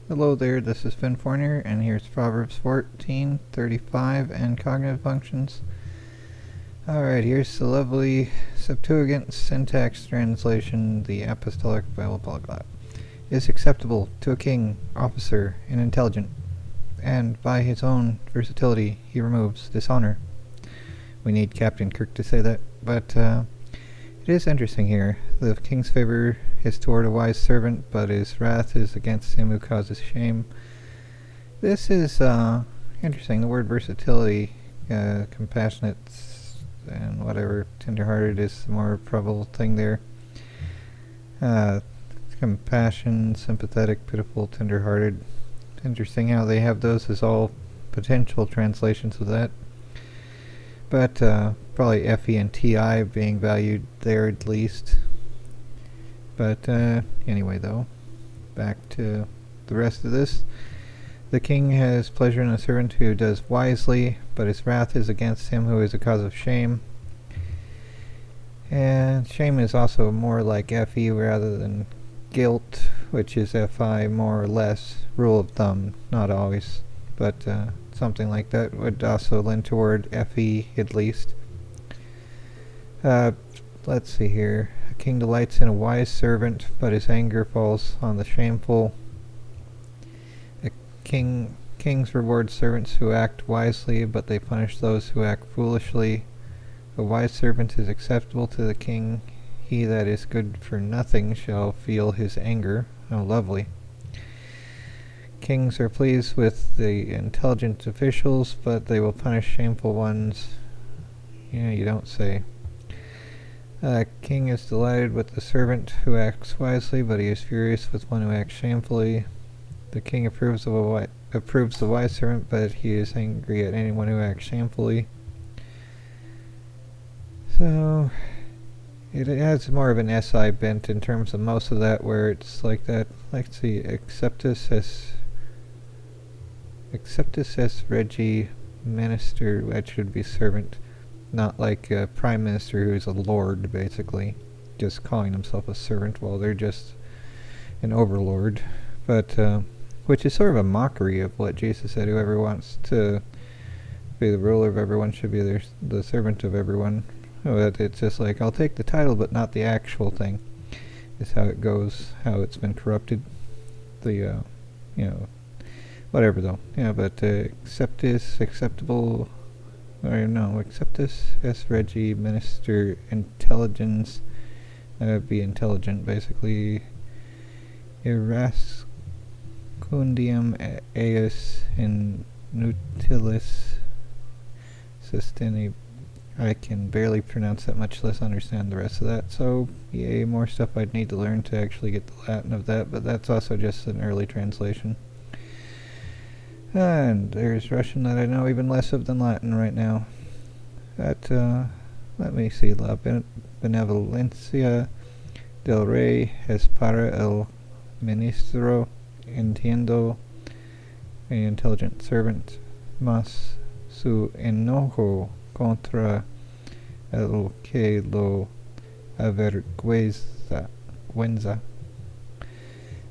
Hello there, this is Finn Forner, and here's Proverbs 14:35 and cognitive functions. Alright, here's the lovely Septuagint syntax translation, the Apostolic Bible Polyglot. Is acceptable to a king, officer, and intelligent, and by his own versatility he removes dishonor. We need Captain Kirk to say that, but it is interesting here. The king's favor is toward a wise servant, but his wrath is against him who causes shame. This is interesting. The word versatility, compassionate, and whatever, tenderhearted is the more probable thing there. Compassion, sympathetic, pitiful, tenderhearted. Interesting how they have those as all potential translations of that. But probably FE and TI being valued there at least. But anyway, though, back to the rest of this. The king has pleasure in a servant who does wisely, but his wrath is against him who is a cause of shame. And shame is also more like FE rather than guilt, which is FI more or less. Rule of thumb, not always, but something like that would also lend toward FE at least. Let's see here. A king delights in a wise servant, but his anger falls on the shameful. Kings reward servants who act wisely, but they punish those who act foolishly. A wise servant is acceptable to the king. He that is good for nothing shall feel his anger. Oh, lovely. Kings are pleased with the intelligent officials, but they will punish shameful ones. Yeah, you don't say. King is delighted with the servant who acts wisely, but he is furious with one who acts shamefully. The king approves the wise servant, but he is angry at anyone who acts shamefully. So it has more of an SI bent in terms of most of that, where it's like that. Let's see, acceptus es regi minister, that should be servant, not like a prime minister who's a lord, basically, just calling himself a servant while they're just an overlord. But which is sort of a mockery of what Jesus said: whoever wants to be the ruler of everyone should be the servant of everyone. It's just like, I'll take the title but not the actual thing, is how it goes, how it's been corrupted. The whatever though. Yeah, but acceptus, acceptable, or no, acceptus es regi minister intelligence, be intelligent basically. Irascundium eus inutilis susteni. I can barely pronounce that, much less understand the rest of that, so yay, more stuff I'd need to learn to actually get the Latin of that, but that's also just an early translation. And there's Russian that I know even less of than Latin right now. That, let me see, La benevolencia del rey es para el ministro, entiendo, an intelligent servant, mas su enojo contra el que lo avergüenza.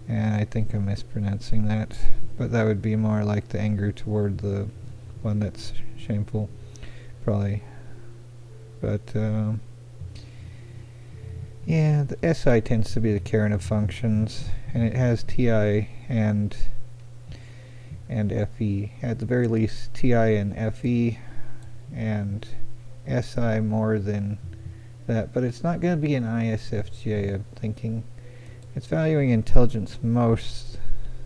And I think I'm mispronouncing that, but that would be more like the anger toward the one that's shameful, probably. But yeah, the SI tends to be the Karen of functions, and it has TI and FE. At the very least, TI and FE, and SI more than that, but it's not going to be an ISFJ, I'm thinking. It's valuing intelligence most,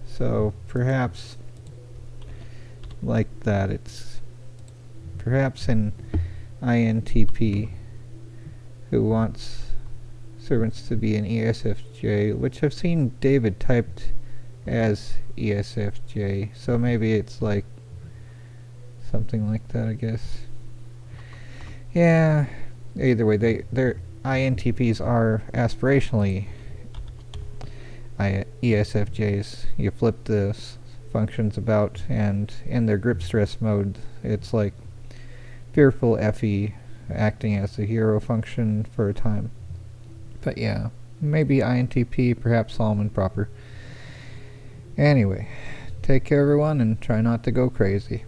so perhaps like that. It's perhaps an INTP who wants servants to be an ESFJ, which I've seen David typed as ESFJ, so maybe it's like something like that, I guess. Yeah, either way, their INTPs are aspirationally ESFJs. You flip the functions about, and in their grip stress mode, it's like fearful FE acting as the hero function for a time. But yeah, maybe INTP, perhaps Solomon proper. Anyway, take care everyone and try not to go crazy.